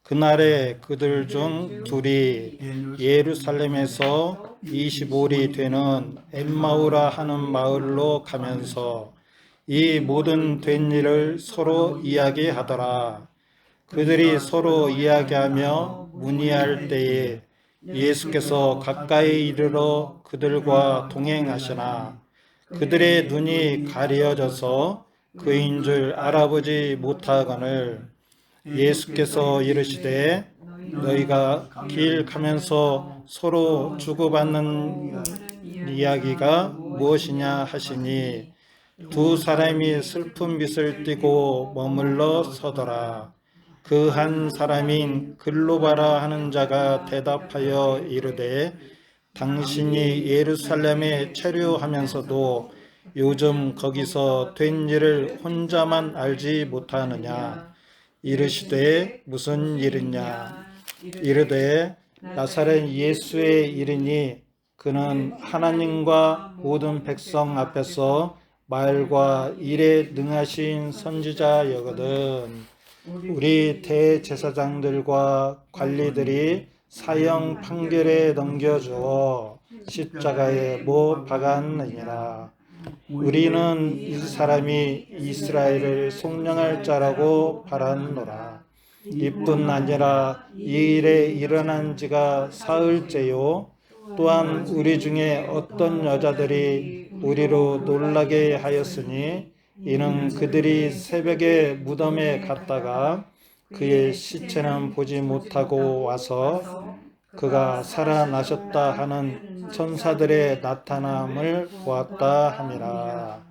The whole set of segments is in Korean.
그날에 그들 중 둘이 예루살렘에서 25리 되는 엠마오라 하는 마을로 가면서 이 모든 된 일을 서로 이야기하더라. 그들이 서로 이야기하며 문의할 때에 예수께서 가까이 이르러 그들과 동행하시나 그들의 눈이 가려져서 그인 줄 알아보지 못하거늘 예수께서 이르시되 너희가 길 가면서 서로 주고받는 이야기가 무엇이냐 하시니 두 사람이 슬픈 빛을 띠고 머물러 서더라. 그 한 사람인 글로바라 하는 자가 대답하여 이르되 당신이 예루살렘에 체류하면서도 요즘 거기서 된 일을 혼자만 알지 못하느냐. 이르시되 무슨 일이냐. 이르되 나사렛 예수의 일이니 그는 하나님과 모든 백성 앞에서 말과 일에 능하신 선지자여거든. 우리 대제사장들과 관리들이 사형 판결에 넘겨주어 십자가에 못 박았느니라. 우리는 이 사람이 이스라엘을 속량할 자라고 바랐노라. 이뿐 아니라 이 일에 일어난 지가 사흘째요. 또한 우리 중에 어떤 여자들이 우리로 놀라게 하였으니 이는 그들이 새벽에 무덤에 갔다가 그의 시체는 보지 못하고 와서 그가 살아나셨다 하는 천사들의 나타남을 보았다 함이라.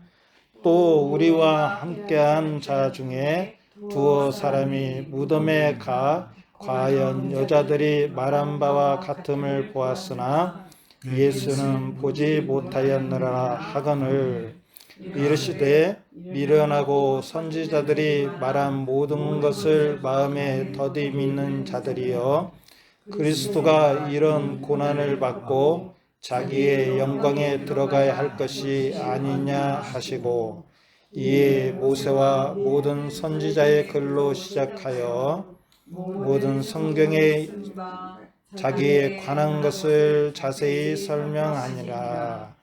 또 우리와 함께한 자 중에 두어 사람이 무덤에 가 과연 여자들이 말한 바와 같음을 보았으나 예수는 보지 못하였느라 하거늘 이르시되 미련하고 선지자들이 말한 모든 것을 마음에 더디 믿는 자들이여 그리스도가 이런 고난을 받고 자기의 영광에 들어가야 할 것이 아니냐 하시고 이에 모세와 모든 선지자의 글로 시작하여 모든 성경에 자기에 관한 것을 자세히 설명하니라.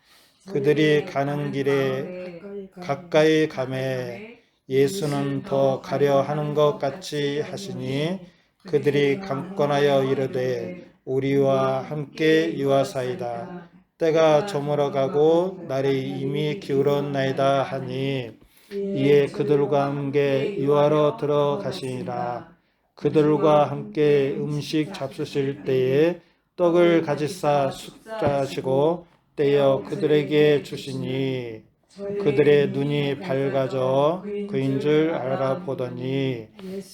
그들이 가는 길에 가까이 가매 예수는 더 가려 하는 것 같이 하시니 그들이 강권하여 이르되 우리와 함께 유하사이다. 때가 저물어가고 날이 이미 기울었나이다 하니 이에 그들과 함께 유하러 들어가시니라. 그들과 함께 음식 잡수실 때에 떡을 가지사 숫자시고 떼어 그들에게 주시니 그들의 눈이 밝아져 그인 줄 알아보더니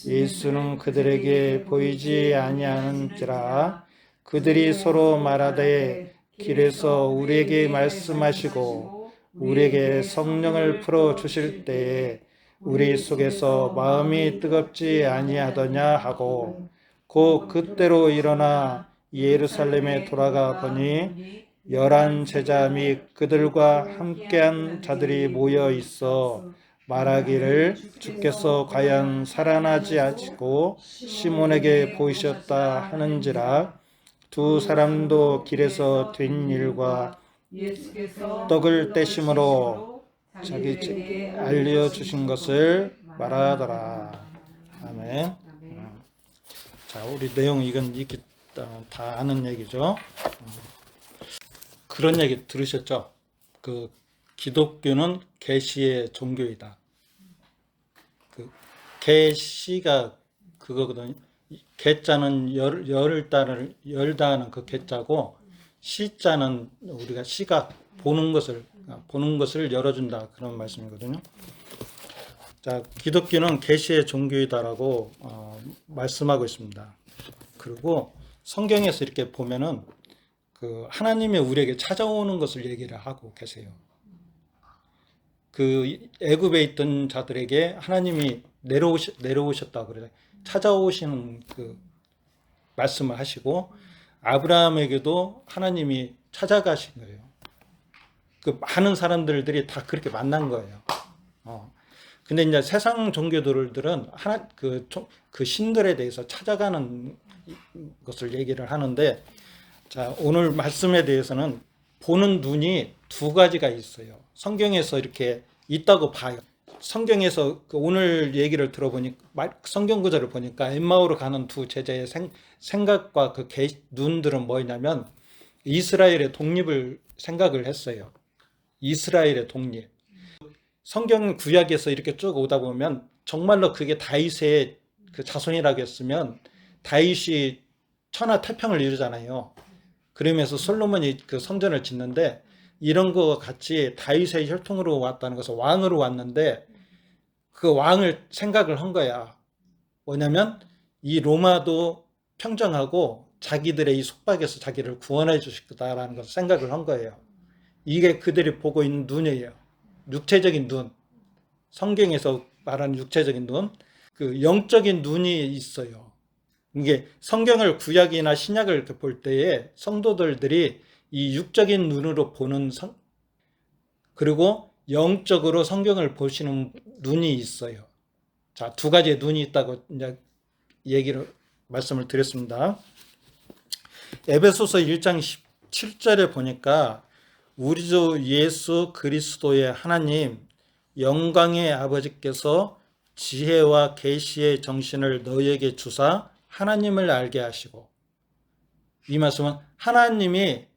예수는 그들에게 보이지 아니하는지라. 그들이 서로 말하되 길에서 우리에게 말씀하시고 우리에게 성령을 풀어 주실 때에 우리 속에서 마음이 뜨겁지 아니하더냐 하고 곧 그때로 일어나 예루살렘에 돌아가 보니 11 제자 및 그들과 함께한 자들이 모여 있어 말하기를 주께서 과연 살아나지 않고 시몬에게 보이셨다 하는지라. 두 사람도 길에서 된 일과 떡을 떼심으로 자기 알려주신 것을 말하더라. 아멘. 자, 우리 내용 이건 이렇게 다 아는 얘기죠. 그런 얘기 들으셨죠? 그 기독교는 계시의 종교이다. 그 계시가 그거거든요. 계자는 열다는 그 계자고 시자는 우리가 시각 보는 것을 열어준다 그런 말씀이거든요. 자, 기독교는 계시의 종교이다라고 말씀하고 있습니다. 그리고 성경에서 이렇게 보면은 그 하나님이 우리에게 찾아오는 것을 얘기를 하고 계세요. 그 애굽에 있던 자들에게 하나님이 내려오셨다 그래요. 찾아오시는 그 말씀을 하시고 아브라함에게도 하나님이 찾아가신 거예요. 그 많은 사람들이 다 그렇게 만난 거예요. 근데 이제 세상 종교들은 그 신들에 대해서 찾아가는 것을 얘기를 하는데, 자, 오늘 말씀에 대해서는 보는 눈이 두 가지가 있어요. 성경에서 이렇게 있다고 봐요. 성경에서 오늘 얘기를 들어보니까, 성경 구절을 보니까 엠마오로 가는 두 제자의 생각과 그 눈들은 뭐냐면 이스라엘의 독립을 생각을 했어요. 이스라엘의 독립. 성경 구약에서 이렇게 쭉 오다 보면 정말로 그게 다윗의 그 자손이라고 했으면 다윗이 천하 태평을 이루잖아요. 그러면서 솔로몬이 그 성전을 짓는데 이런 거와 같이 다윗의 혈통으로 왔다는 것은 왕으로 왔는데 그 왕을 생각을 한 거야. 뭐냐면 이 로마도 평정하고 자기들의 이 속박에서 자기를 구원해 주실 거다라는 것을 생각을 한 거예요. 이게 그들이 보고 있는 눈이에요. 육체적인 눈. 성경에서 말하는 육체적인 눈. 그 영적인 눈이 있어요. 이게 성경을 구약이나 신약을 볼 때에 성도들이 이 육적인 눈으로 보는 그리고 영적으로 성경을 보시는 눈이 있어요. 자, 두 가지의 눈이 있다고 이제 말씀을 드렸습니다. 에베소서 1장 17절에 보니까 우리 주 예수 그리스도의 하나님 영광의 아버지께서 지혜와 계시의 정신을 너희에게 주사 하나님을 알게 하시고, 이 말씀은 하나님이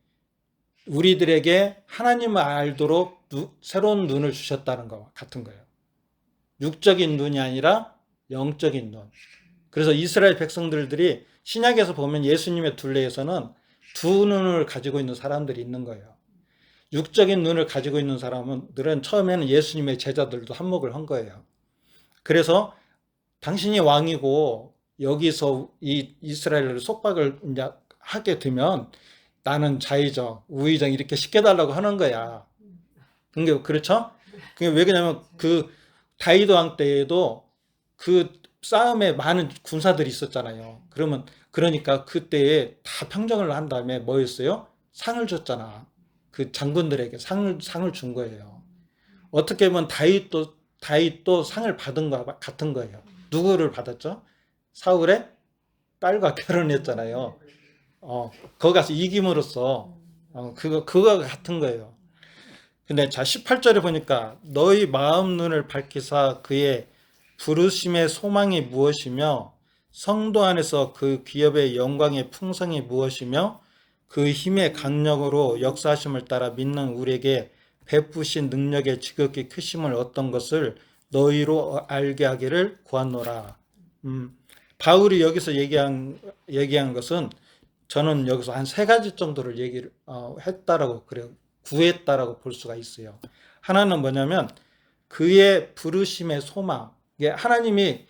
우리들에게 하나님을 알도록 새로운 눈을 주셨다는 것 같은 거예요. 육적인 눈이 아니라 영적인 눈. 그래서 이스라엘 백성들이 신약에서 보면 예수님의 둘레에서는 두 눈을 가지고 있는 사람들이 있는 거예요. 육적인 눈을 가지고 있는 사람들은 처음에는 예수님의 제자들도 한몫을 한 거예요. 그래서 당신이 왕이고 여기서 이 이스라엘을 속박을 이제 하게 되면 나는 자의적, 우의적 이렇게 시켜달라고 하는 거야. 그게 그렇죠? 그게 왜 그러냐면 그 다윗 왕 때에도 그 싸움에 많은 군사들이 있었잖아요. 그러니까 그때에 다 평정을 한 다음에 뭐였어요? 상을 줬잖아. 그 장군들에게 상을 준 거예요. 어떻게 보면 다윗도 상을 받은 거 같은 거예요. 누구를 받았죠? 사울의 딸과 결혼했잖아요. 거기 가서 이김으로써 그거 같은 거예요. 근데 자 18절에 보니까 너희 마음 눈을 밝히사 그의 부르심의 소망이 무엇이며 성도 안에서 그 기업의 영광의 풍성이 무엇이며 그 힘의 강력으로 역사하심을 따라 믿는 우리에게 베푸신 능력의 지극히 크심을 어떤 것을 너희로 알게 하기를 구하노라. 바울이 여기서 얘기한 것은 저는 여기서 한 세 가지 정도를 얘기를 했다라고 그래요. 구했다라고 볼 수가 있어요. 하나는 뭐냐면 그의 부르심의 소망. 이게 하나님이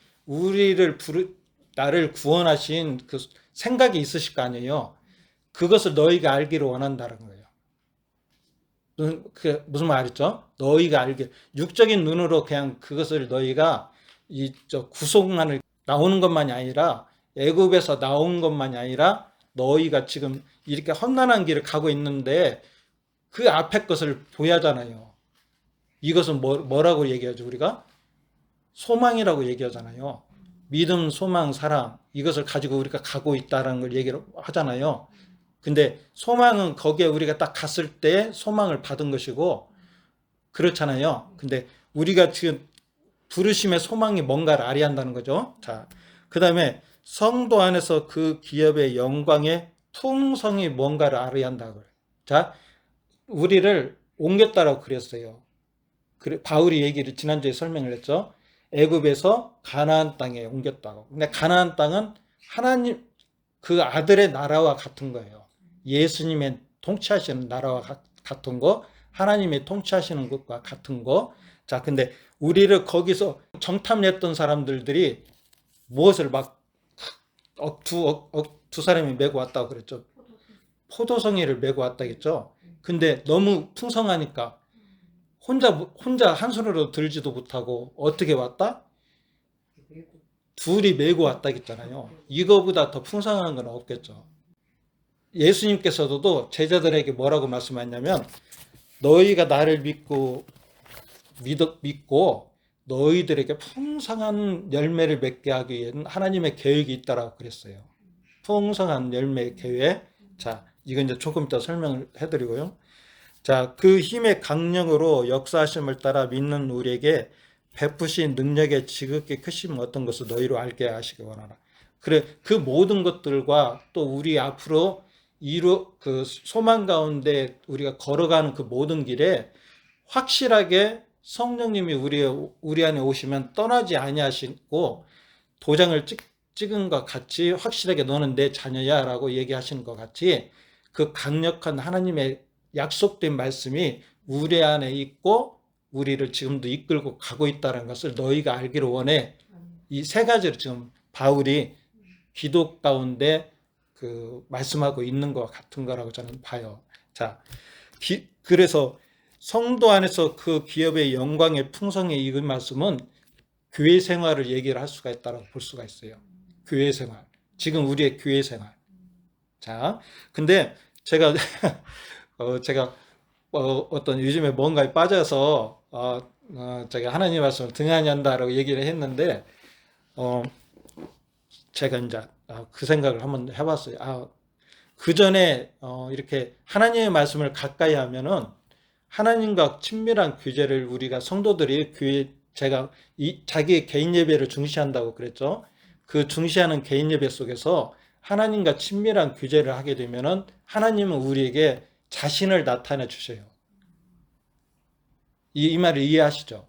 나를 구원하신 그 생각이 있으실 거 아니에요. 그것을 너희가 알기를 원한다는 거예요. 그게 무슨 말이죠? 너희가 알게 육적인 눈으로 그냥 그것을 너희가 구속만을 나오는 것만이 아니라 애굽에서 나온 것만이 아니라 너희가 지금 이렇게 험난한 길을 가고 있는데 그 앞에 것을 보여야 하잖아요. 이것은 뭐라고 얘기하죠? 우리가 소망이라고 얘기하잖아요. 믿음, 소망, 사랑 이것을 가지고 우리가 가고 있다는 걸 얘기를 하잖아요. 근데 소망은 거기에 우리가 딱 갔을 때 소망을 받은 것이고 그렇잖아요. 근데 우리가 지금 부르심의 소망이 뭔가를 알아야 한다는 거죠. 자, 그 다음에 성도 안에서 그 기업의 영광의 풍성이 뭔가를 알아야 한다고요. 자, 우리를 옮겼다라고 그랬어요. 바울이 얘기를 지난주에 설명을 했죠. 애굽에서 가나안 땅에 옮겼다고. 근데 가나안 땅은 하나님 그 아들의 나라와 같은 거예요. 예수님의 통치하시는 나라와 같은 거, 하나님의 통치하시는 것과 같은 거. 자, 근데 우리를 거기서 정탐냈던 사람들이 무엇을 막 두 사람이 메고 왔다고 그랬죠. 포도송이를 메고 왔다겠죠. 근데 너무 풍성하니까 혼자 한 손으로 들지도 못하고 어떻게 왔다? 둘이 메고 왔다겠잖아요. 이거보다 더 풍성한 건 없겠죠. 예수님께서도 제자들에게 뭐라고 말씀하냐면 너희가 나를 믿고 너희들에게 풍성한 열매를 맺게 하기 위한 하나님의 계획이 있다라고 그랬어요. 풍성한 열매 계획. 자, 이건 이제 조금 이따 설명을 해드리고요. 자, 그 힘의 강령으로 역사하심을 따라 믿는 우리에게 베푸신 능력의 지극히 크심 어떤 것을 너희로 알게 하시기 원하라. 그래, 그 모든 것들과 또 우리 앞으로 그 소망 가운데 우리가 걸어가는 그 모든 길에 확실하게 성령님이 우리 안에 오시면 떠나지 아니하시고 도장을 찍은 것 같이 확실하게 너는 내 자녀야 라고 얘기하시는 것 같이 그 강력한 하나님의 약속된 말씀이 우리 안에 있고 우리를 지금도 이끌고 가고 있다는 것을 너희가 알기를 원해. 이 세 가지를 지금 바울이 기도 가운데 그 말씀하고 있는 것 같은 거라고 저는 봐요. 자, 그래서 성도 안에서 그 기업의 영광의 풍성에 익은 말씀은 교회 생활을 얘기를 할 수가 있다고 볼 수가 있어요. 교회 생활. 지금 우리의 교회 생활. 자, 근데 제가 어떤 요즘에 뭔가에 빠져서 제가 하나님 말씀을 등한히 한다라고 얘기를 했는데 제가 이제 그 생각을 한번 해봤어요. 그 전에 이렇게 하나님의 말씀을 가까이 하면은 하나님과 친밀한 교제를 우리가 성도들이 제가 자기의 개인 예배를 중시한다고 그랬죠. 그 중시하는 개인 예배 속에서 하나님과 친밀한 교제를 하게 되면은 하나님은 우리에게 자신을 나타내 주셔요. 이 말을 이해하시죠?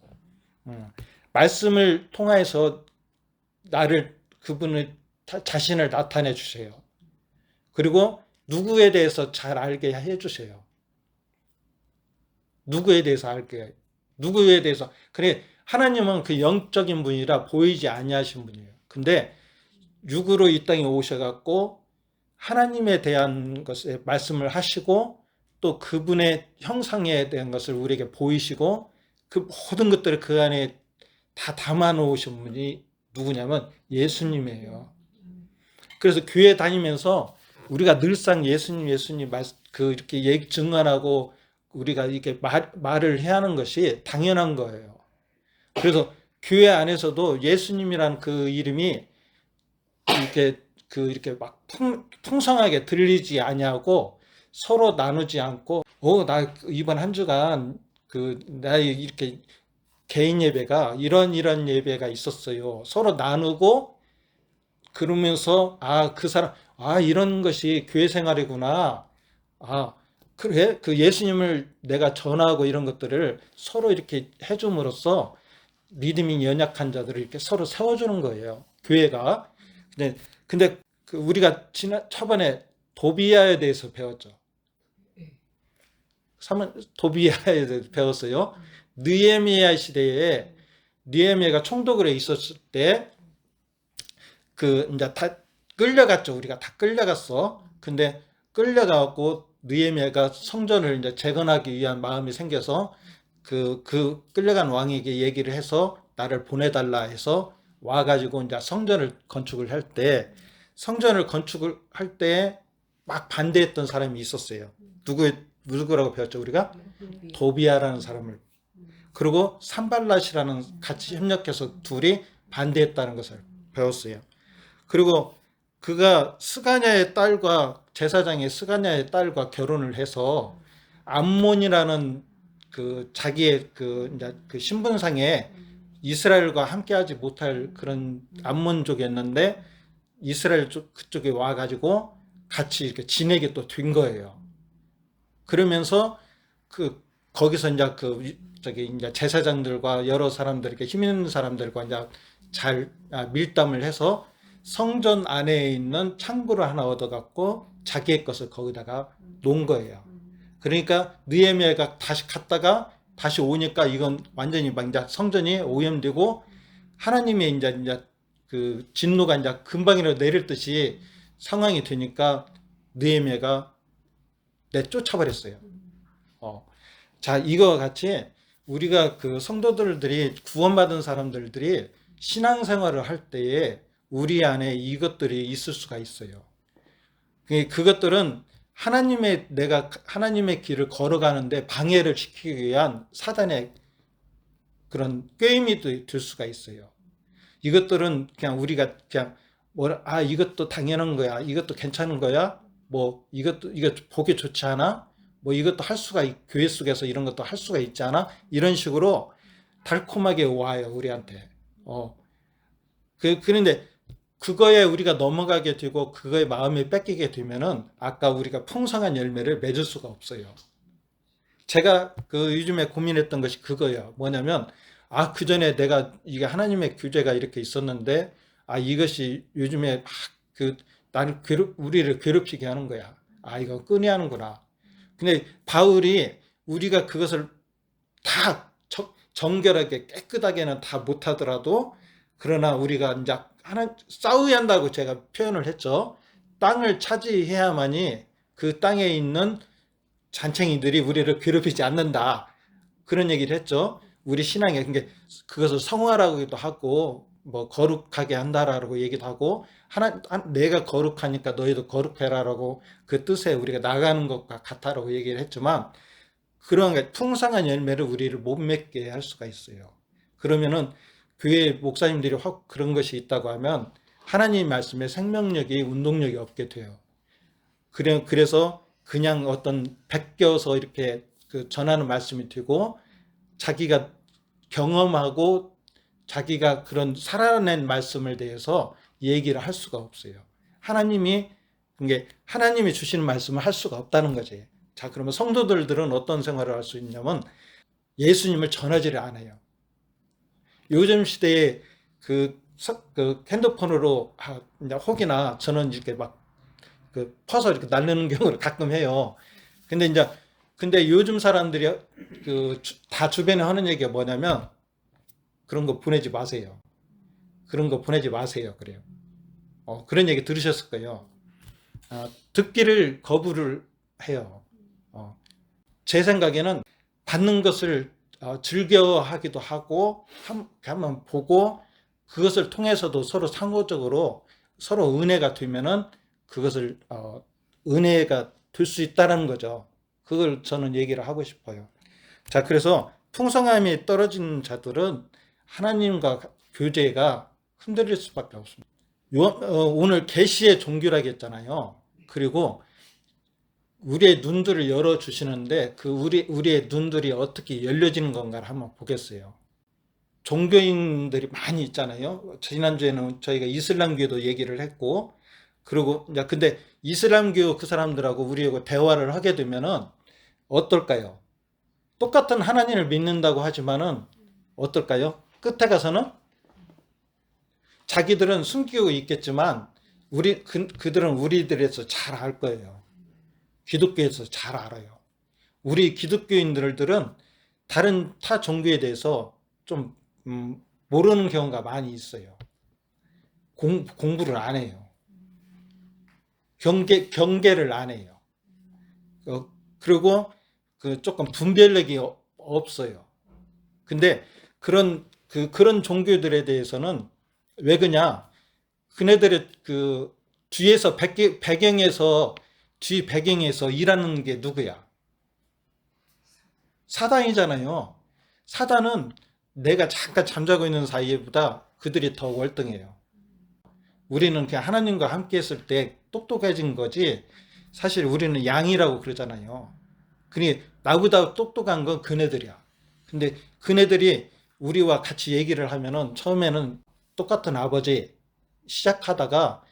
말씀을 통해서 그분을 자신을 나타내 주세요. 그리고 누구에 대해서 잘 알게 해 주세요. 누구에 대해서 알게. 누구에 대해서. 그래, 하나님은 그 영적인 분이라 보이지 아니하신 분이에요. 근데 육으로 이 땅에 오셔갖고 하나님에 대한 것에 말씀을 하시고 또 그분의 형상에 대한 것을 우리에게 보이시고 그 모든 것들을 그 안에 다 담아 놓으신 분이 누구냐면 예수님이에요. 그래서 교회 다니면서 우리가 늘상 예수님 이렇게 증언하고 우리가 이렇게 말을 해야 하는 것이 당연한 거예요. 그래서 교회 안에서도 예수님이란 그 이름이 이렇게 막 풍성하게 들리지 아니하고 서로 나누지 않고 나 이번 한 주간 나의 이렇게 개인 예배가 이런 예배가 있었어요. 서로 나누고 그러면서 그 사람 이런 것이 교회 생활이구나. 그래 그 예수님을 내가 전하고 이런 것들을 서로 이렇게 해줌으로써 믿음이 연약한 자들을 이렇게 서로 세워주는 거예요. 교회가. 근데 우리가 초반에 도비아에 대해서 배웠죠. 도비아에 대해서 배웠어요. 느헤미야 시대에 느헤미야가 총독으로 있었을 때 이제 다 끌려갔죠. 우리가 다 끌려갔어. 근데 끌려가고 느헤미야가 성전을 이제 재건하기 위한 마음이 생겨서 그 끌려간 왕에게 얘기를 해서 나를 보내달라 해서 와가지고 이제 성전을 건축을 할 때 막 반대했던 사람이 있었어요. 누구라고 배웠죠 우리가? 도비아라는 사람을. 그리고 산발랏이라는 같이 협력해서 둘이 반대했다는 것을 배웠어요. 그리고 그가 제사장의 스가냐의 딸과 결혼을 해서 암몬이라는 자기의 이제 신분상에 이스라엘과 함께하지 못할 그런 암몬족이었는데 이스라엘 그쪽에 와가지고 같이 이렇게 지내게 또 된 거예요. 그러면서 거기서 이제 이제 제사장들과 여러 사람들 이렇게 힘 있는 사람들과 이제 잘 밀담을 해서 성전 안에 있는 창고를 하나 얻어갖고 자기의 것을 거기다가 놓은 거예요. 그러니까 느헤미야가 다시 갔다가 다시 오니까 이건 완전히 막 이제 성전이 오염되고 하나님의 이제 그 진노가 이제 금방이라도 내릴 듯이 상황이 되니까 느헤미야가 내쫓아버렸어요. 자, 이거와 같이 우리가 성도들이 구원받은 사람들이 신앙생활을 할 때에 우리 안에 이것들이 있을 수가 있어요. 그것들은 내가 하나님의 길을 걸어가는데 방해를 시키기 위한 사단의 그런 꾀임이 들 수가 있어요. 이것들은 그냥 우리가 그냥 이것도 당연한 거야. 이것도 괜찮은 거야. 뭐 이거 보기 좋지 않아? 뭐 이것도 할 수가 교회 속에서 이런 것도 할 수가 있지 않아? 이런 식으로 달콤하게 와요, 우리한테. 그런데 그거에 우리가 넘어가게 되고 그거에 마음이 뺏기게 되면은 아까 우리가 풍성한 열매를 맺을 수가 없어요. 제가 요즘에 고민했던 것이 그거예요. 뭐냐면 그전에 내가 이게 하나님의 규제가 이렇게 있었는데 이것이 요즘에 막 나를 우리를 괴롭히게 하는 거야. 이거 끊어야 하는구나. 근데 바울이 우리가 그것을 다 정결하게 깨끗하게는 다 못하더라도 그러나 우리가 이제 싸워야 한다고 제가 표현을 했죠. 땅을 차지해야만이 그 땅에 있는 잔챙이들이 우리를 괴롭히지 않는다. 그런 얘기를 했죠. 우리 신앙에 그것을 성화라고도 하고 뭐 거룩하게 한다라고 얘기도 하고 내가 거룩하니까 너희도 거룩해라라고 그 뜻에 우리가 나가는 것과 같다라고 얘기를 했지만 그런 풍성한 열매를 우리를 못 맺게 할 수가 있어요. 그러면은 교회 목사님들이 그런 것이 있다고 하면 하나님 말씀에 생명력이 운동력이 없게 돼요. 그래서 그냥 어떤 베껴서 이렇게 전하는 말씀이 되고 자기가 경험하고 자기가 그런 살아낸 말씀을 대해서 얘기를 할 수가 없어요. 하나님이 주시는 말씀을 할 수가 없다는 거지. 자, 그러면 성도들은 어떤 생활을 할 수 있냐면 예수님을 전하지를 않아요. 요즘 시대에 핸드폰으로 혹이나 저는 이렇게 막 퍼서 이렇게 날리는 경우를 가끔 해요. 근데 요즘 사람들이 다 주변에 하는 얘기가 뭐냐면 그런 거 보내지 마세요. 그런 거 보내지 마세요. 그래요. 그런 얘기 들으셨을 거예요. 듣기를 거부를 해요. 제 생각에는 받는 것을 즐겨하기도 하고 한번 보고 그것을 통해서도 서로 상호적으로 서로 은혜가 되면은 그것을 은혜가 될 수 있다는 거죠. 그걸 저는 얘기를 하고 싶어요. 자, 그래서 풍성함이 떨어진 자들은 하나님과 교제가 흔들릴 수밖에 없습니다. 오늘 계시의 종교라고 했잖아요. 그리고 우리의 눈들을 열어주시는데 우리의 눈들이 어떻게 열려지는 건가를 한번 보겠어요. 종교인들이 많이 있잖아요. 지난주에는 저희가 이슬람교도 얘기를 했고, 그리고 근데 이슬람교 그 사람들하고 우리하고 대화를 하게 되면은 어떨까요? 똑같은 하나님을 믿는다고 하지만은 어떨까요? 끝에 가서는 자기들은 숨기고 있겠지만 그들은 우리들에서 잘 알 거예요. 기독교에서 잘 알아요. 우리 기독교인들은 다른 타 종교에 대해서 좀 모르는 경우가 많이 있어요. 공부를 안 해요. 경계를 안 해요. 그리고 조금 분별력이 없어요. 근데 그런 종교들에 대해서는 왜 그냐? 그네들의 뒤에서 뒤 배경에서 일하는 게 누구야? 사단이잖아요. 사단은 내가 잠깐 잠자고 있는 사이보다 그들이 더 월등해요. 우리는 그냥 하나님과 함께 했을 때 똑똑해진 거지 사실 우리는 양이라고 그러잖아요. 그니 나보다 똑똑한 건 그네들이야. 근데 그네들이 우리와 같이 얘기를 하면은 처음에는 똑같은 아버지 시작하다가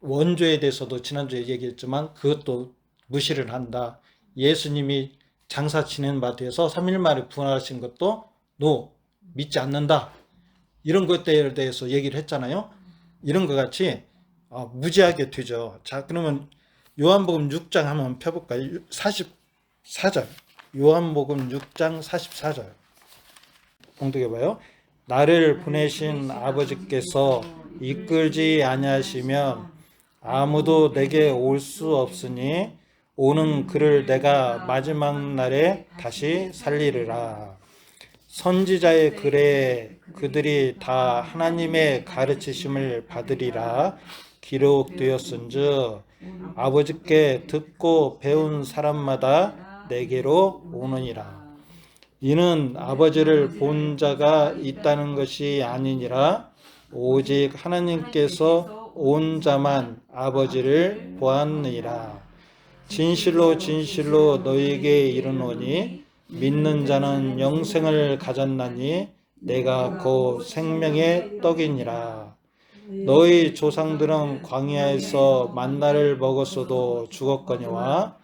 원조에 대해서도 지난주에 얘기했지만 그것도 무시를 한다. 예수님이 장사 지낸 바 돼서 3일 만에 부활하신 것도 믿지 않는다. 이런 것들에 대해서 얘기를 했잖아요. 이런 것 같이 무지하게 되죠. 자, 그러면 요한복음 6장 한번 펴볼까요? 44절. 요한복음 6장 44절. 봉독해봐요. 나를 보내신 아버지께서 이끌지 아니하시면 아무도 내게 올 수 없으니 오는 그를 내가 마지막 날에 다시 살리리라. 선지자의 글에 그들이 다 하나님의 가르치심을 받으리라 기록되었은즉 아버지께 듣고 배운 사람마다 내게로 오느니라. 이는 아버지를 본 자가 있다는 것이 아니니라. 오직 하나님께서 온 자만 아버지를 보았느니라. 진실로 진실로 너희에게 이르노니 믿는 자는 영생을 가졌나니 내가 그 생명의 떡이니라. 너희 조상들은 광야에서 만나를 먹었어도 죽었거니와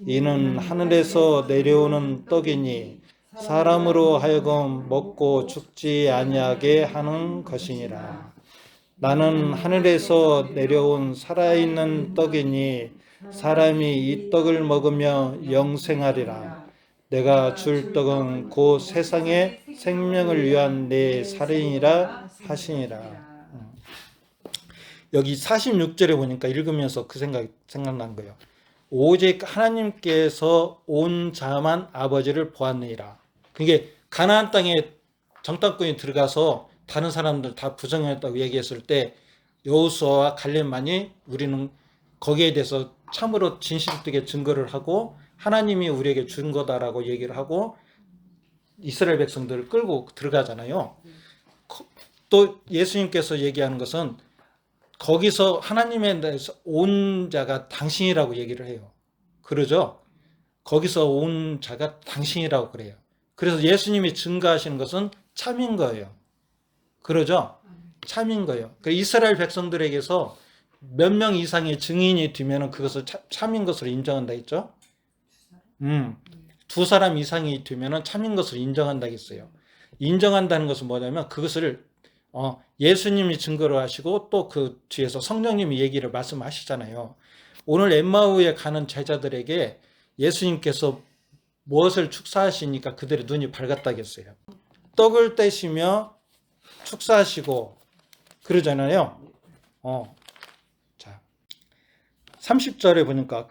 이는 하늘에서 내려오는 떡이니 사람으로 하여금 먹고 죽지 아니하게 하는 것이니라. 나는 하늘에서 내려온 살아있는 떡이니 사람이 이 떡을 먹으며 영생하리라. 내가 줄 떡은 그 세상의 생명을 위한 내 살인이라 하시니라. 여기 46절에 보니까 읽으면서 그 생각난 거예요. 오직 하나님께서 온 자만 아버지를 보았느니라. 그게 가나안 땅에 정탐꾼이 들어가서 다른 사람들 다 부정했다고 얘기했을 때 여호수아와 갈렙만이 우리는 거기에 대해서 참으로 진실되게 증거를 하고 하나님이 우리에게 준 거다라고 얘기를 하고 이스라엘 백성들을 끌고 들어가잖아요. 또 예수님께서 얘기하는 것은 거기서 하나님에 대해서 온 자가 당신이라고 얘기를 해요. 그러죠? 거기서 온 자가 당신이라고 그래요. 그래서 예수님이 증거하시는 것은 참인 거예요. 그러죠? 참인 거예요. 이스라엘 백성들에게서 몇 명 이상의 증인이 되면 그것을 참인 것으로 인정한다 했죠? 두 사람 이상이 되면 참인 것으로 인정한다 했어요. 인정한다는 것은 뭐냐면 그것을 예수님이 증거로 하시고 또 그 뒤에서 성령님이 얘기를 말씀하시잖아요. 오늘 엠마오에 가는 제자들에게 예수님께서 무엇을 축사하시니까 그들의 눈이 밝았다겠어요. 떡을 떼시며 축사하시고 그러잖아요. 자, 30절에 보니까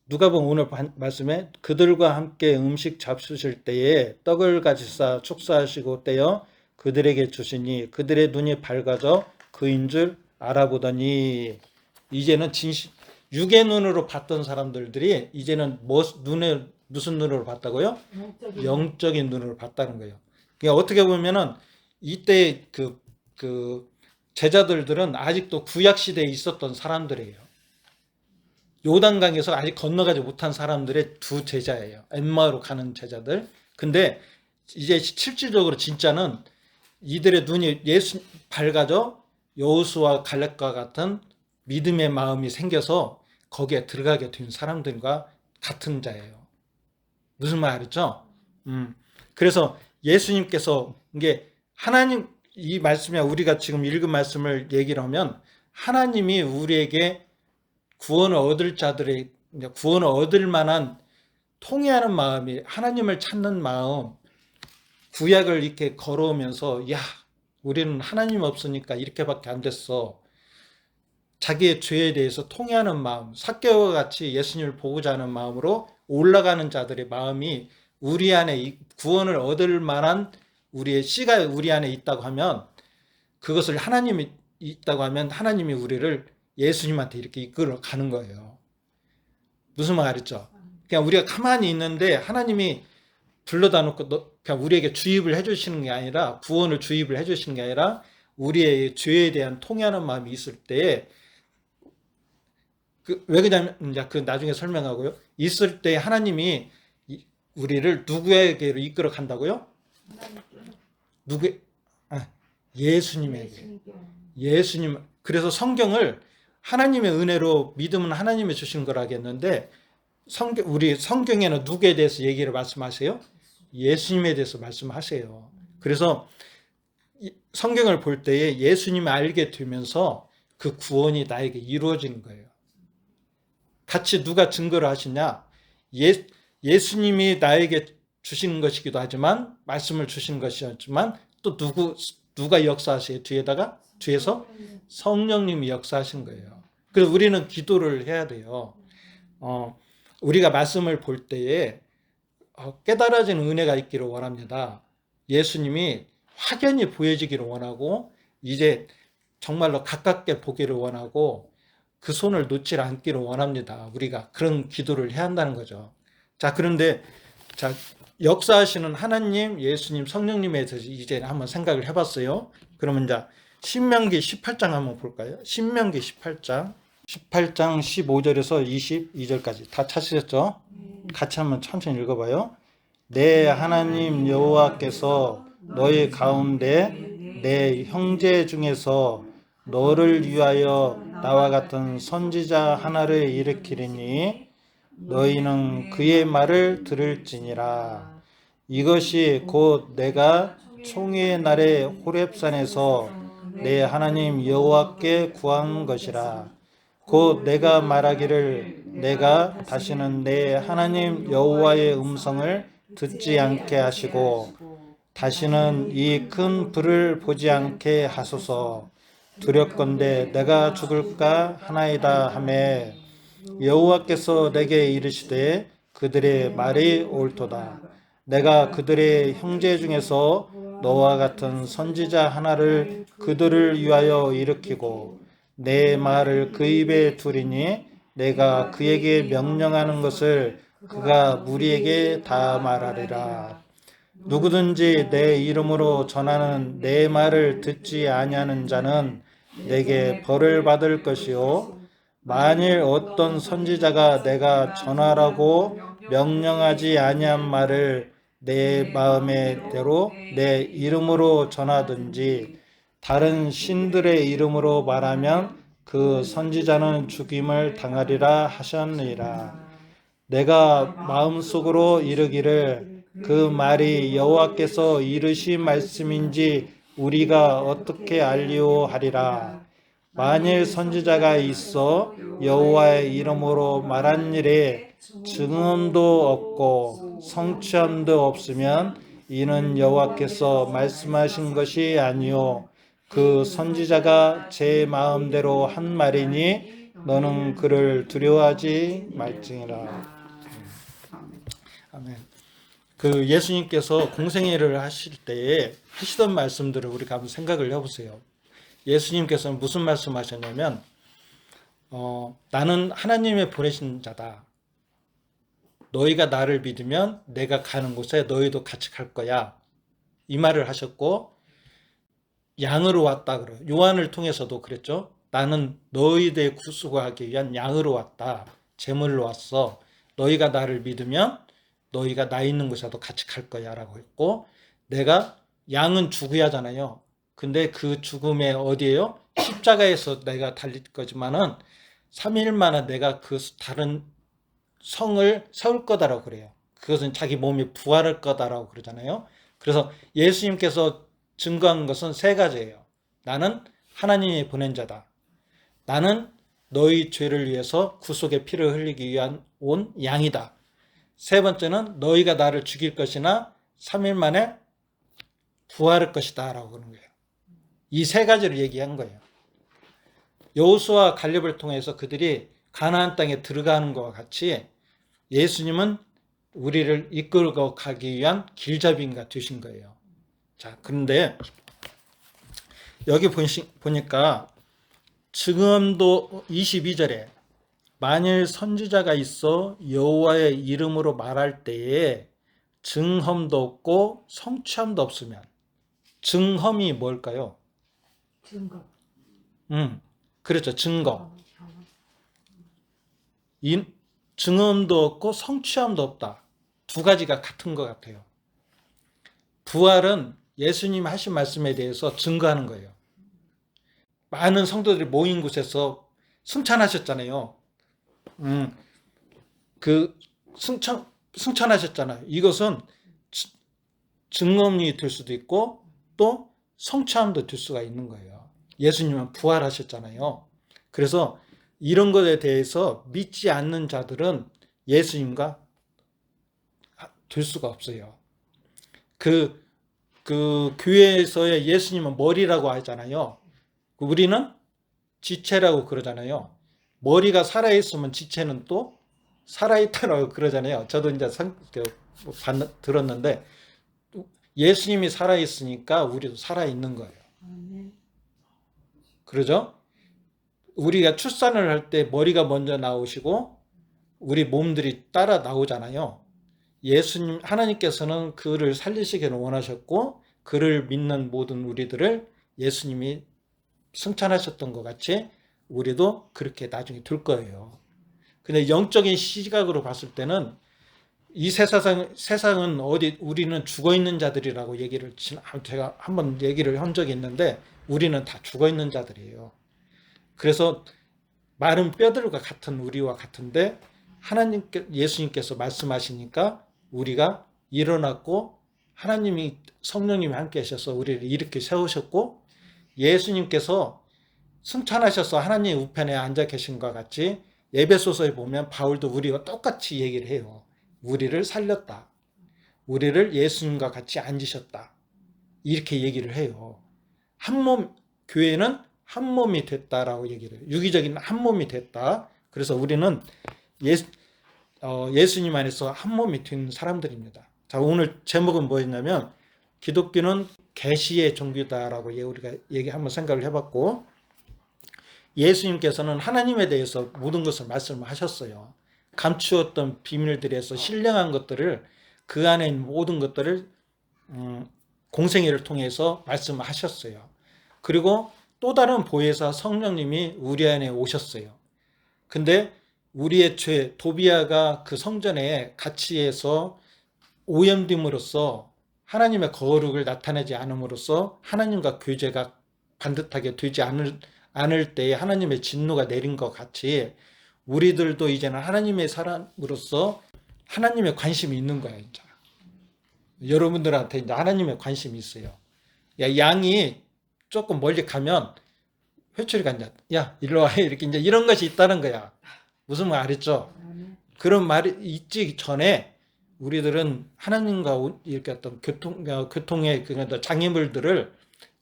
누가 보면 오늘 말씀에 그들과 함께 음식 잡수실 때에 떡을 가지사 축사하시고 떼어 그들에게 주시니 그들의 눈이 밝아져 그인 줄 알아보더니 이제는 육의 눈으로 봤던 사람들이 이제는 무슨 눈으로 봤다고요? 영적인 눈으로 봤다는 거예요. 그러니까 어떻게 보면은 이때 그 제자들은 아직도 구약 시대에 있었던 사람들이에요. 요단강에서 아직 건너가지 못한 사람들의 두 제자예요. 엠마오로 가는 제자들. 근데 이제 실질적으로 진짜는 이들의 눈이 밝아져 여호수아 갈렙과 같은 믿음의 마음이 생겨서 거기에 들어가게 된 사람들과 같은 자예요. 무슨 말 알았죠? 그래서 예수님께서 이게 하나님 이 말씀이 우리가 지금 읽은 말씀을 얘기를 하면 하나님이 우리에게 구원을 얻을 만한 통회하는 마음이 하나님을 찾는 마음 구약을 이렇게 걸어오면서 우리는 하나님 없으니까 이렇게밖에 안 됐어. 자기의 죄에 대해서 통회하는 마음, 삭개오와 같이 예수님을 보고자 하는 마음으로 올라가는 자들의 마음이 우리 안에 구원을 얻을 만한 우리의 씨가 우리 안에 있다고 하면 그것을 하나님이 있다고 하면 하나님이 우리를 예수님한테 이렇게 이끌어 가는 거예요. 무슨 말 알았죠? 그냥 우리가 가만히 있는데 하나님이 불러다 놓고 그냥 우리에게 주입을 해주시는 게 아니라 구원을 주입을 해주시는 게 아니라 우리의 죄에 대한 통회하는 마음이 있을 때 왜 그러냐면 그 나중에 설명하고요. 있을 때 하나님이 우리를 누구에게로 이끌어 간다고요? 예수님에게. 예수님. 그래서 성경을 하나님의 은혜로 믿음은 하나님이 주신 거라겠는데 우리 성경에는 누구에 대해서 얘기를 말씀하세요? 예수님에 대해서 말씀하세요. 그래서 성경을 볼 때에 예수님을 알게 되면서 그 구원이 나에게 이루어지는 거예요. 같이 누가 증거를 하시냐? 예수님이 나에게 주시는 것이기도 하지만 말씀을 주시는 것이었지만 또 누가 역사하세요? 뒤에서 성령님이 역사하신 거예요. 그래서 우리는 기도를 해야 돼요. 우리가 말씀을 볼 때에 깨달아지는 은혜가 있기를 원합니다. 예수님이 확연히 보여지기를 원하고 이제 정말로 가깝게 보기를 원하고 그 손을 놓지 않기를 원합니다. 우리가 그런 기도를 해야 한다는 거죠. 자, 그런데 역사하시는 하나님, 예수님, 성령님에 대해서 이제 한번 생각을 해봤어요. 그러면 이제 신명기 18장 한번 볼까요? 신명기 18장 15절에서 22절까지 다 찾으셨죠? 같이 한번 천천히 읽어봐요. 내 하나님 여호와께서 너희 가운데 내 형제 중에서 너를 위하여 나와 같은 선지자 하나를 일으키리니 너희는 그의 말을 들을지니라. 이것이 곧 내가 총회의 날에 호렙산에서 내 하나님 여호와께 구한 것이라. 곧 내가 말하기를 내가 다시는 내 하나님 여호와의 음성을 듣지 않게 하시고 다시는 이 큰 불을 보지 않게 하소서. 두렵건대 내가 죽을까 하나이다 하매 여호와께서 내게 이르시되 그들의 말이 옳도다. 내가 그들의 형제 중에서 너와 같은 선지자 하나를 그들을 위하여 일으키고 내 말을 그 입에 두리니 내가 그에게 명령하는 것을 그가 무리에게 다 말하리라. 누구든지 내 이름으로 전하는 내 말을 듣지 아니하는 자는 내게 벌을 받을 것이요 만일 어떤 선지자가 내가 전하라고 명령하지 아니한 말을 내 마음의 대로 내 이름으로 전하든지 다른 신들의 이름으로 말하면 그 선지자는 죽임을 당하리라 하셨느니라. 내가 마음속으로 이르기를 그 말이 여호와께서 이르신 말씀인지 우리가 어떻게 알리오 하리라. 만일 선지자가 있어 여호와의 이름으로 말한 일에 증언도 없고 성취함도 없으면 이는 여호와께서 말씀하신 것이 아니요 그 선지자가 제 마음대로 한 말이니 너는 그를 두려워하지 말지니라. 아멘. 그 예수님께서 공생애를 하실 때에 하시던 말씀들을 우리가 한번 생각을 해보세요. 예수님께서는 무슨 말씀하셨냐면 나는 하나님의 보내신 자다. 너희가 나를 믿으면 내가 가는 곳에 너희도 같이 갈 거야. 이 말을 하셨고 양으로 왔다 그래요. 요한을 통해서도 그랬죠. 나는 너희들 구속하기 위한 양으로 왔다. 제물로 왔어. 너희가 나를 믿으면 너희가 나 있는 곳에도 같이 갈 거야 라고 했고 내가 양은 죽어야 하잖아요. 근데 그 죽음에 어디에요? 십자가에서 내가 달릴 거지만은 3일 만에 내가 그 다른 성을 세울 거다라고 그래요. 그것은 자기 몸이 부활할 거다라고 그러잖아요. 그래서 예수님께서 증거한 것은 세 가지예요. 나는 하나님이 보낸 자다. 나는 너희 죄를 위해서 구속의 피를 흘리기 위한 온 양이다. 세 번째는 너희가 나를 죽일 것이나 3일 만에 부활할 것이다 라고 그러는 거예요. 이 세 가지를 얘기한 거예요. 여호수아와 갈렙을 통해서 그들이 가나안 땅에 들어가는 것과 같이 예수님은 우리를 이끌고 가기 위한 길잡이가 되신 거예요. 자, 그런데 여기 보니까 증언도 22절에 만일 선지자가 있어 여호와의 이름으로 말할 때에 증험도 없고 성취함도 없으면 증험이 뭘까요? 증거. 그렇죠. 증거. 증언도 없고 성취함도 없다. 두 가지가 같은 것 같아요. 부활은 예수님 하신 말씀에 대해서 증거하는 거예요. 많은 성도들이 모인 곳에서 승천하셨잖아요. 그 승천하셨잖아요. 이것은 증언이 될 수도 있고 또 성취함도 될 수가 있는 거예요. 예수님은 부활하셨잖아요. 그래서 이런 것에 대해서 믿지 않는 자들은 예수님과 될 수가 없어요. 그 교회에서의 예수님은 머리라고 하잖아요. 우리는 지체라고 그러잖아요. 머리가 살아있으면 지체는 또 살아있다라고 그러잖아요. 저도 이제 들었는데 예수님이 살아있으니까 우리도 살아있는 거예요. 그러죠? 우리가 출산을 할 때 머리가 먼저 나오시고 우리 몸들이 따라 나오잖아요. 예수님 하나님께서는 그를 살리시기를 원하셨고 그를 믿는 모든 우리들을 예수님이 승천하셨던 것 같이 우리도 그렇게 나중에 될 거예요. 근데 영적인 시각으로 봤을 때는 이 세상은 어디 우리는 죽어 있는 자들이라고 얘기를 제가 한번 얘기를 한 적이 있는데 우리는 다 죽어 있는 자들이에요. 그래서 마른 뼈들과 같은 우리와 같은데 예수님께서 말씀하시니까 우리가 일어났고 하나님이 성령님이 함께 하셔서 우리를 이렇게 세우셨고 예수님께서 승천하셔서 하나님 우편에 앉아 계신 것 같이 에베소서에 보면 바울도 우리와 똑같이 얘기를 해요. 우리를 살렸다. 우리를 예수님과 같이 앉으셨다. 이렇게 얘기를 해요. 교회는 한 몸이 됐다라고 얘기를 해요. 유기적인 한 몸이 됐다. 그래서 우리는 예수님 안에서 한 몸이 된 사람들입니다. 자, 오늘 제목은 뭐였냐면 기독교는 계시의 종교다라고 우리가 한번 생각을 해봤고 예수님께서는 하나님에 대해서 모든 것을 말씀하셨어요. 감추었던 비밀들에서 신령한 것들을 그 안에 있는 모든 것들을 공생애를 통해서 말씀하셨어요. 그리고 또 다른 보혜사 성령님이 우리 안에 오셨어요. 근데 우리의 죄 도비아가 그 성전에 같이 해서 오염됨으로써 하나님의 거룩을 나타내지 않음으로써 하나님과 교제가 반듯하게 되지 않을 때에 하나님의 진노가 내린 것 같이 우리들도 이제는 하나님의 사람으로서 하나님의 관심이 있는 거야. 이제. 여러분들한테 이제 하나님의 관심이 있어요. 야, 양이 조금 멀리 가면 회초리가 이제 야 일로 와 이렇게 이제 이런 것이 있다는 거야. 무슨 말 알았죠? 그런 말이 있기 전에 우리들은 하나님과 이렇게 어떤 교통의 장애물들을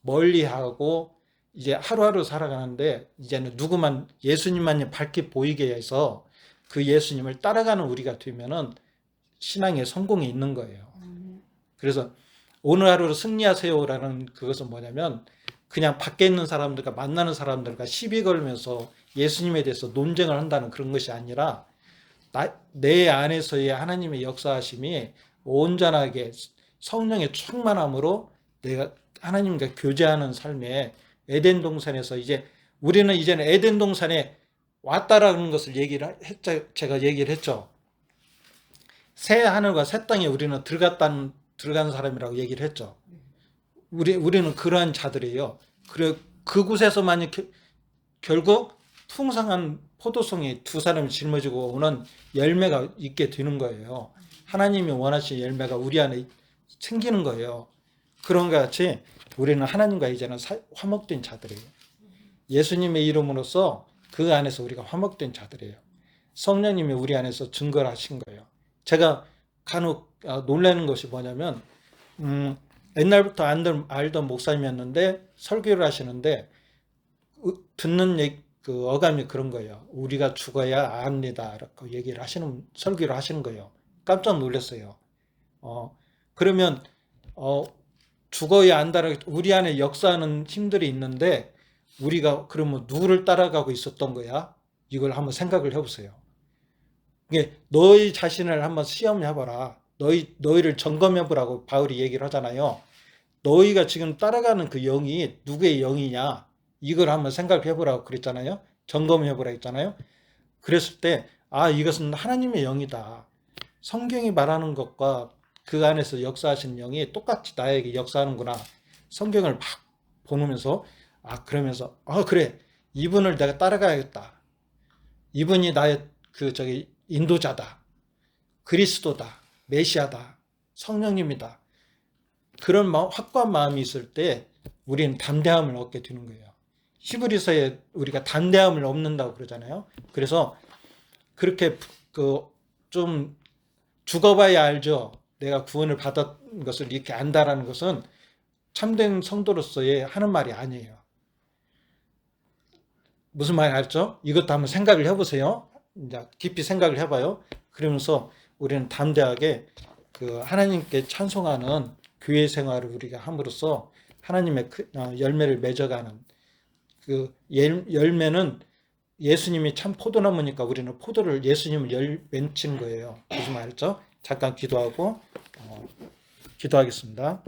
멀리하고 이제 하루하루 살아가는데 이제는 누구만 예수님만 밝게 보이게 해서 그 예수님을 따라가는 우리가 되면은 신앙의 성공이 있는 거예요. 그래서 오늘 하루를 승리하세요라는 그것은 뭐냐면 그냥 밖에 있는 사람들과 만나는 사람들과 시비 걸면서 예수님에 대해서 논쟁을 한다는 그런 것이 아니라 내 안에서의 하나님의 역사하심이 온전하게 성령의 충만함으로 내가 하나님과 교제하는 삶에 에덴 동산에서 우리는 이제는 에덴 동산에 왔다라는 것을 제가 얘기를 했죠. 새 하늘과 새 땅에 우리는 들어간 사람이라고 얘기를 했죠. 우리는 그러한 자들이에요. 그곳에서만 결국 풍성한 포도송이 두 사람이 짊어지고 오는 열매가 있게 되는 거예요. 하나님이 원하시는 열매가 우리 안에 생기는 거예요. 그런 것 같이 우리는 하나님과 이제는 화목된 자들이에요. 예수님의 이름으로써 그 안에서 우리가 화목된 자들이에요. 성령님이 우리 안에서 증거를 하신 거예요. 제가 간혹 놀라는 것이 뭐냐면 옛날부터 알던 목사님이었는데 설교를 하시는데 듣는 그 어감이 그런 거예요. 우리가 죽어야 압니다. 라고 설교를 하시는 거예요. 깜짝 놀랐어요. 그러면 죽어야 안다라고 우리 안에 역사하는 힘들이 있는데 우리가 그러면 누구를 따라가고 있었던 거야? 이걸 한번 생각을 해보세요. 이게 너희 자신을 한번 시험해봐라. 너희를 점검해보라고 바울이 얘기를 하잖아요. 너희가 지금 따라가는 그 영이 누구의 영이냐? 이걸 한번 생각해보라고 그랬잖아요. 점검해보라 했잖아요. 그랬을 때 이것은 하나님의 영이다. 성경이 말하는 것과 그 안에서 역사하시는 영이 똑같이 나에게 역사하는구나. 성경을 막 보면서 그러면서 그래 이분을 내가 따라가야겠다. 이분이 나의 인도자다. 그리스도다. 메시아다. 성령님이다. 그런 확고한 마음이 있을 때 우리는 담대함을 얻게 되는 거예요. 히브리서에 우리가 담대함을 얻는다고 그러잖아요. 그래서 그렇게 좀 죽어봐야 알죠. 내가 구원을 받은 것을 이렇게 안다라는 것은 참된 성도로서의 하는 말이 아니에요. 무슨 말이 알죠? 이것도 한번 생각을 해보세요. 이제 깊이 생각을 해봐요. 그러면서 우리는 담대하게 하나님께 찬송하는 교회 생활을 우리가 함으로써 하나님의 열매를 맺어가는 그 열매는 예수님이 참 포도나무니까 우리는 예수님을 맺힌 거예요. 무슨 말이죠? 잠깐 기도하고 기도하겠습니다.